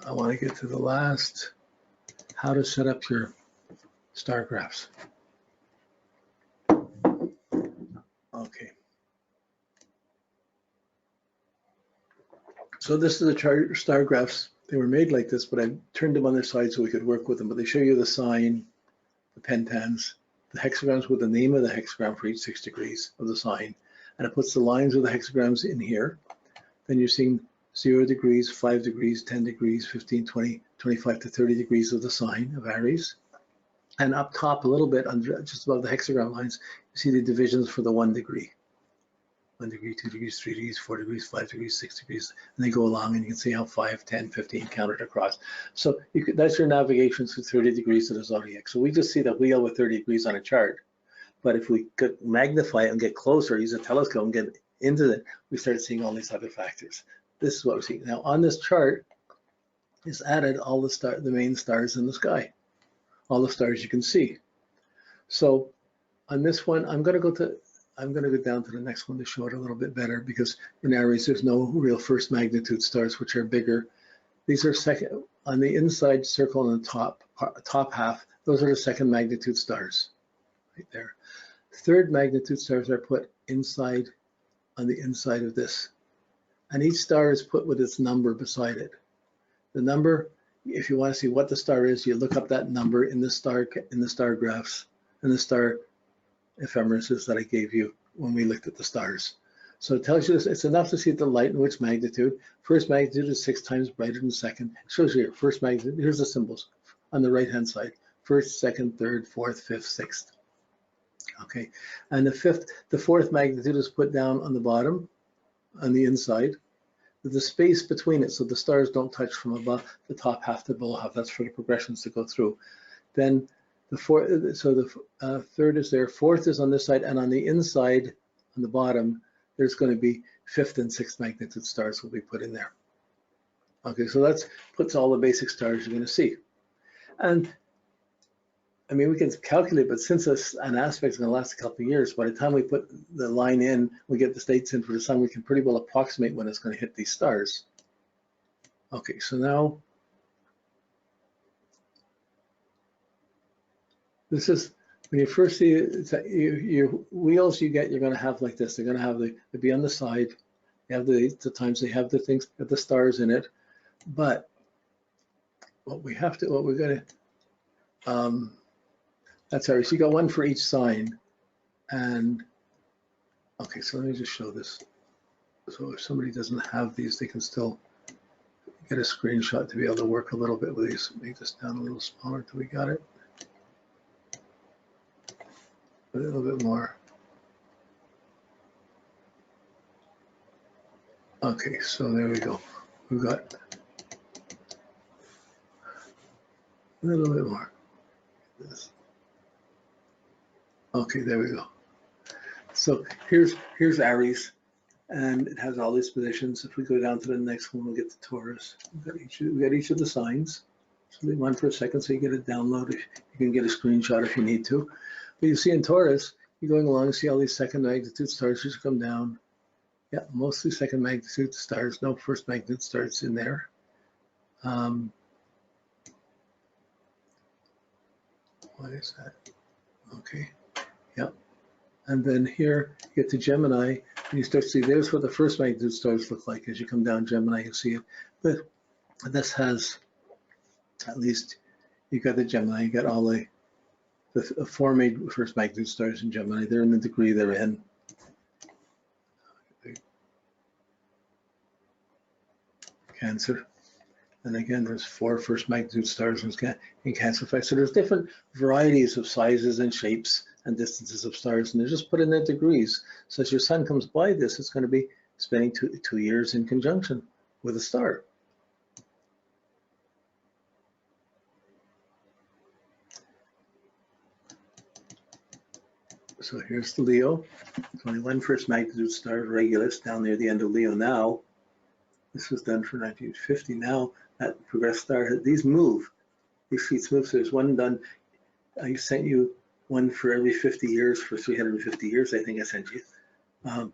I want to get to the last, how to set up your star graphs. Okay. So this is the chart star graphs. They were made like this, but I turned them on their side so we could work with them. But they show you the sign, the pentans, the hexagrams with the name of the hexagram for each 6 degrees of the sign. And it puts the lines of the hexagrams in here. Then you're seeing 0 degrees, 5 degrees, 10 degrees, 15, 20, 25 to 30 degrees of the sign of Aries. And up top a little bit, just above the hexagram lines, you see the divisions for the 1 degree. 1 degree, 2 degrees, 3 degrees, 4 degrees, 5 degrees, 6 degrees, and they go along, and you can see how 5, 10, 15 counted across. So that's your navigation through 30 degrees of the zodiac. So we just see the wheel with 30 degrees on a chart. But if we could magnify it and get closer, use a telescope and get into it, we start seeing all these other factors. This is what we're seeing. Now on this chart is added all the main stars in the sky, all the stars you can see. So on this one, I'm going to go down to the next one to show it a little bit better, because in Aries, there's no real first magnitude stars, which are bigger. These are second, on the inside circle on the top half, those are the second magnitude stars, right there. Third magnitude stars are put inside, on the inside of this. And each star is put with its number beside it. The number, if you want to see what the star is, you look up that number in the star graphs and the star ephemeris that I gave you when we looked at the stars. So it tells you this, it's enough to see the light in which magnitude. First magnitude is 6 times brighter than second. It shows you here, first magnitude, here's the symbols on the right hand side. First, second, third, fourth, fifth, sixth. Okay, and the fourth magnitude is put down on the bottom, on the inside, with the space between it so the stars don't touch from above the top half to below half. That's for the progressions to go through. Then the fourth, so the third is there, fourth is on this side, and on the inside, on the bottom, there's going to be fifth and sixth magnitude stars will be put in there. Okay, so that puts all the basic stars you're going to see. And I mean, we can calculate, but since an aspect is going to last a couple of years, by the time we put the line in, we get the states in for the sun, we can pretty well approximate when it's going to hit these stars. Okay, so now this is when you first see it, your wheels you're going to have like this. They're going to have they'll be on the side. You have the times they have the things, have the stars in it. But what we're going to that's Aries. So you got one for each sign. And okay, so let me just show this. So if somebody doesn't have these, they can still get a screenshot to be able to work a little bit with these. Make this down a little smaller till we got it. A little bit more. Okay, so there we go. We've got a little bit more. This. Okay, there we go. So here's Aries, and it has all these positions. If we go down to the next one, we'll get to Taurus. We got each of the signs. So leave one for a second so you get a download. You can get a screenshot if you need to. But you see in Taurus, you're going along, see all these second magnitude stars just come down. Yeah, mostly second magnitude stars, no first magnitude stars in there. What is that? Okay, yep. And then here you get to Gemini, and you start to see there's what the first magnitude stars look like. As you come down Gemini, you see it. But this has, at least, you got the Gemini, you got all the four first magnitude stars in Gemini. They're in the degree they're in. Cancer. And again, there's 4 first magnitude stars in Cancer. So there's different varieties of sizes and shapes and distances of stars, and they're just put in their degrees. So as your sun comes by this, it's going to be spending two years in conjunction with a star. So here's the Leo. 21 first magnitude star, Regulus, down near the end of Leo now. This was done for 1950. Now that progressed star, these move. These sheets move. So there's one done. I sent you one for every 50 years for 350 years. I think I sent you, or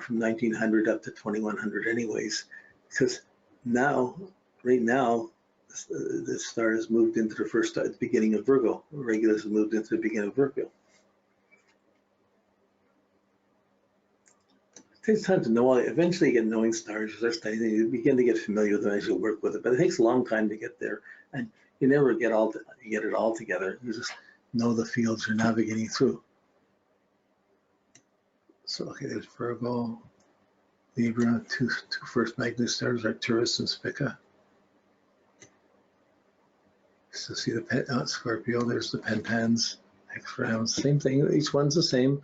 from 1900 up to 2100, anyways. Because now, right now, the star has moved into the first, at the beginning of Virgo. Regulus has moved into the beginning of Virgo. It takes time to know. Eventually you get knowing stars, you start studying, you begin to get familiar with them as you work with it, but it takes a long time to get there, and you never get it all together. You just know the fields you're navigating through. So, okay, there's Virgo, Libra, two first magnitude stars, Arcturus and Spica. So see the Scorpio, there's the pentans, hexagrams, same thing, each one's the same.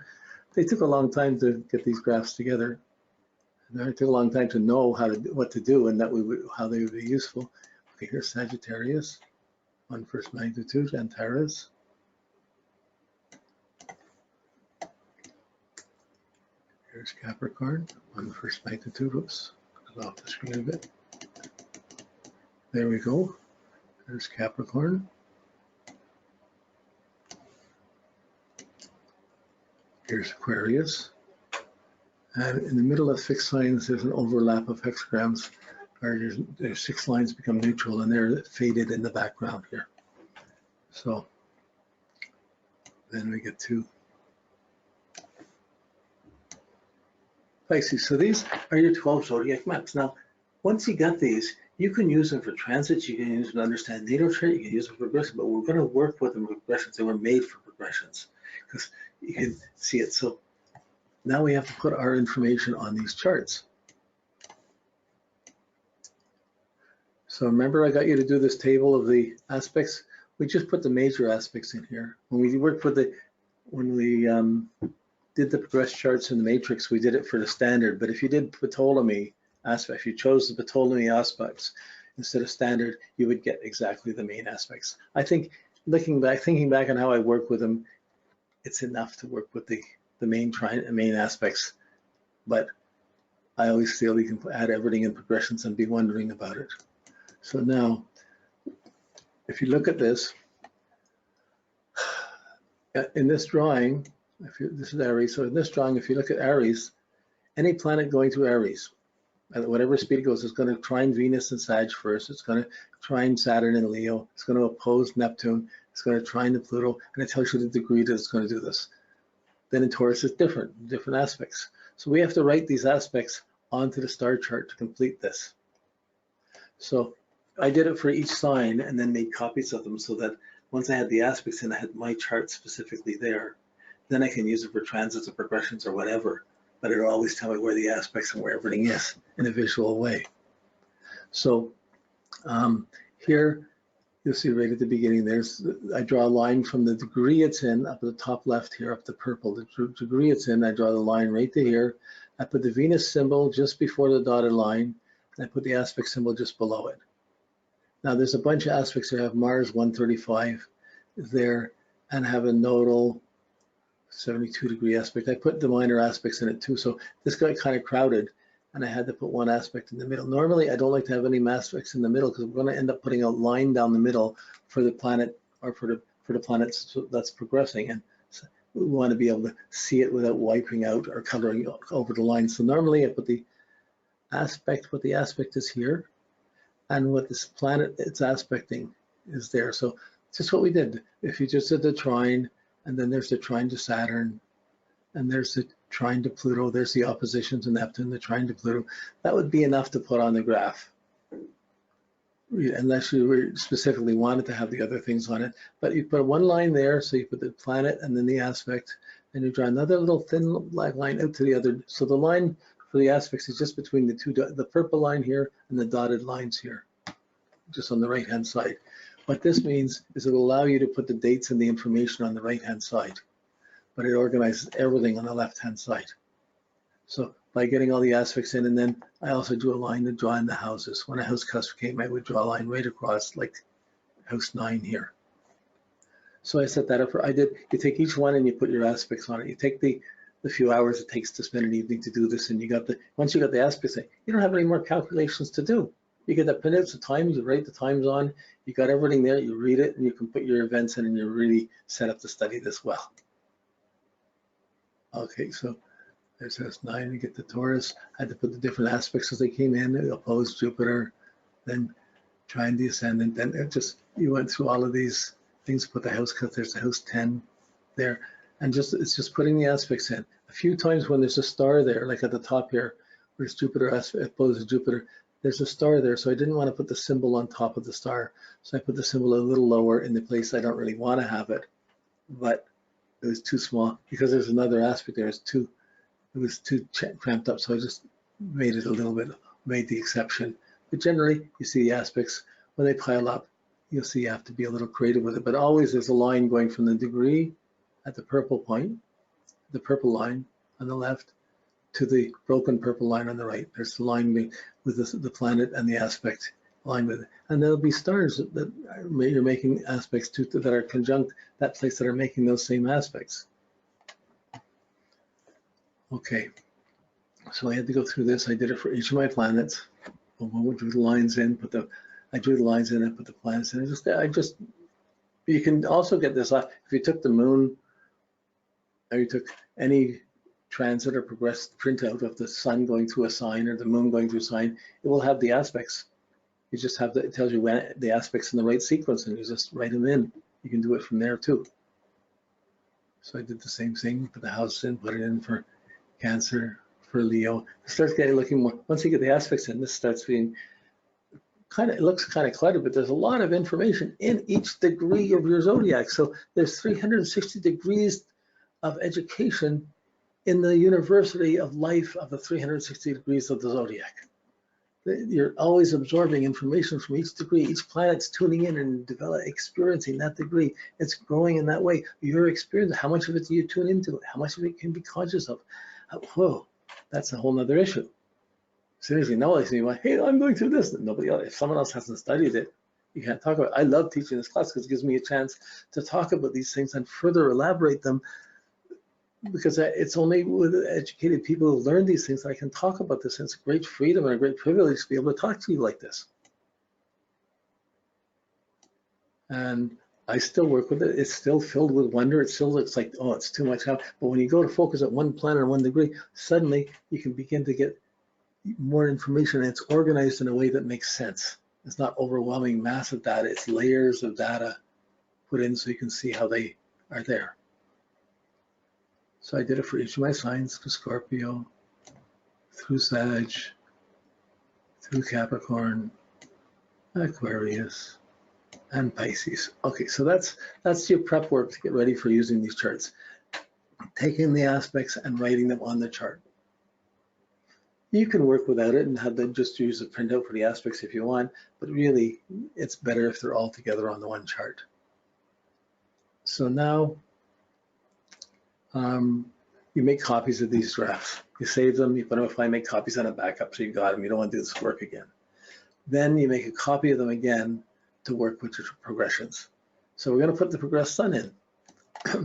They took a long time to get these graphs together. And it took a long time to know what to do and how they would be useful. Okay, here's Sagittarius, one first magnitude, Antares. Here's Capricorn, one first magnitude. Oops, got off the screen a bit. There we go. There's Capricorn. Here's Aquarius. And in the middle of fixed signs, there's an overlap of hexagrams, or there's 6 lines become neutral, and they're faded in the background here. So then we get to Pisces. So these are your 12 zodiac maps. Now, once you got these, you can use them for transits, you can use them to understand natal chart, you can use them for progression, but we're going to work with them for progressions. They were made for progressions because you can see it. So now we have to put our information on these charts. So remember I got you to do this table of the aspects. We just put the major aspects in here. When we worked with when we did the progress charts in the matrix, we did it for the standard, but if you did Ptolemy aspects, if you chose the Ptolemy aspects instead of standard, you would get exactly the main aspects. I think thinking back on how I work with them, it's enough to work with the main aspects, but I always feel you can add everything in progressions and be wondering about it. So now, if you look at this, in this drawing, this is Aries, so in this drawing, if you look at Aries, any planet going through Aries, at whatever speed it goes, it's going to trine Venus and Sag first, it's going to trine Saturn and Leo, it's going to oppose Neptune, it's going to trine the Pluto, and it tells you the degree that it's going to do this. Then in Taurus, it's different aspects. So we have to write these aspects onto the star chart to complete this. So I did it for each sign and then made copies of them so that once I had the aspects in, I had my chart specifically there. Then I can use it for transits or progressions or whatever, but it'll always tell me where the aspects and where everything is in a visual way. So here, you'll see right at the beginning, I draw a line from the degree it's in, up at the top left here, up to purple. The degree it's in, I draw the line right to here. I put the Venus symbol just before the dotted line, and I put the aspect symbol just below it. Now there's a bunch of aspects here. I have Mars 135 there, and have a nodal 72-degree aspect. I put the minor aspects in it too, so this got kind of crowded, and I had to put one aspect in the middle. Normally, I don't like to have any aspects in the middle because we're going to end up putting a line down the middle for the planet or for the planets that's progressing, and so we want to be able to see it without wiping out or coloring over the line. So normally, I put the aspect. What the aspect is here, and what this planet it's aspecting is there. So just what we did. If you just did the trine, and then there's the trine to Saturn, and there's the trine to Pluto, there's the opposition to Neptune, the trine to Pluto, that would be enough to put on the graph, unless you specifically wanted to have the other things on it. But you put one line there, so you put the planet and then the aspect, and you draw another little thin black line out to the other. So the line for the aspects is just between the purple line here and the dotted lines here, just on the right-hand side. What this means is it will allow you to put the dates and the information on the right-hand side, but it organizes everything on the left-hand side. So by getting all the aspects in, and then I also drew a line to draw in the houses. When a house cluster came, I would draw a line right across, like house 9 here. So I set that up you take each one and you put your aspects on it. You take the few hours it takes to spend an evening to do this, and once you got the aspects in, you don't have any more calculations to do. You get the prinouts of times, you write the times on, you got everything there, you read it, and you can put your events in, and you're really set up to study this well. Okay, so there's S9, you get the Taurus. I had to put the different aspects as they came in, opposed Jupiter, then Triangle the ascendant. Then it just, you went through all of these things, put the house, because there's the house 10 there. And just, it's just putting the aspects in. A few times when there's a star there, like at the top here, where's Jupiter opposed to Jupiter, there's a star there. So I didn't want to put the symbol on top of the star. So I put the symbol a little lower in the place I don't really want to have it, but it was too small because there's another aspect there. It was too cramped up. So I just made it a little bit, made the exception. But generally, you see the aspects, when they pile up, you'll see you have to be a little creative with it. But always there's a line going from the degree at the purple point, the purple line on the left, to the broken purple line on the right. There's the line with the planet and the aspect line with it. And there'll be stars that you're making aspects to that are conjunct that place that are making those same aspects. Okay, so I had to go through this. I did it for each of my planets. I drew the lines in, I drew the lines in, I put the planets in. You can also get this off if you took the moon, or you took any transit or progressed printout of the sun going through a sign or the moon going through a sign, it will have the aspects. You just have it tells you when the aspects in the right sequence, and you just write them in. You can do it from there too. So I did the same thing, put the house in, put it in for Cancer, for Leo. It starts getting looking more, once you get the aspects in, this starts being it looks kind of cluttered, but there's a lot of information in each degree of your zodiac. So there's 360 degrees of education in the university of life of the 360 degrees of the zodiac. You're always absorbing information from each degree. Each planet's tuning in and experiencing that degree. It's growing in that way. Your experience, how much of it do you tune into? How much of it can be conscious of? Whoa, that's a whole nother issue. As soon as you know it, you want, hey, I'm going through this. Nobody else, if someone else hasn't studied it, you can't talk about it. I love teaching this class because it gives me a chance to talk about these things and further elaborate them, because it's only with educated people who learn these things that I can talk about this. And it's a great freedom and a great privilege to be able to talk to you like this. And I still work with it. It's still filled with wonder. It still looks like, oh, it's too much. But when you go to focus at one planet or one degree, suddenly you can begin to get more information, and it's organized in a way that makes sense. It's not overwhelming, massive data. It's layers of data put in so you can see how they are there. So I did it for each of my signs, for Scorpio, through Sag, through Capricorn, Aquarius, and Pisces. Okay, so that's your prep work to get ready for using these charts. Taking the aspects and writing them on the chart. You can work without it and have them just use a printout for the aspects if you want, but really it's better if they're all together on the one chart. So now you make copies of these drafts. You save them, you put them, if I make copies on a backup so you got them, you don't want to do this work again. Then you make a copy of them again to work with your progressions. So we're going to put the progressed sun in.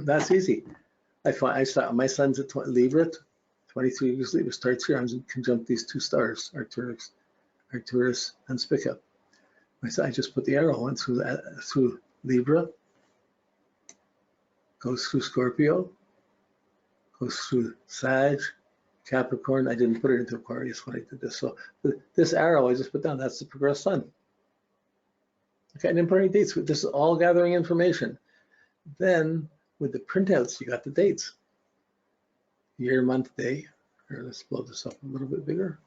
That's easy. I start, my sun's at Libra, 23 degrees Libra starts here. I'm conjunct these two stars, Arcturus and Spica. I just put the arrow in through Libra, goes through Scorpio, goes through Sag, Capricorn. I didn't put it into Aquarius when I did this. So this arrow I just put down, that's the progressed sun. Okay, I didn't put any dates. This is all gathering information. Then with the printouts, you got the dates. Year, month, day. Here, let's blow this up a little bit bigger.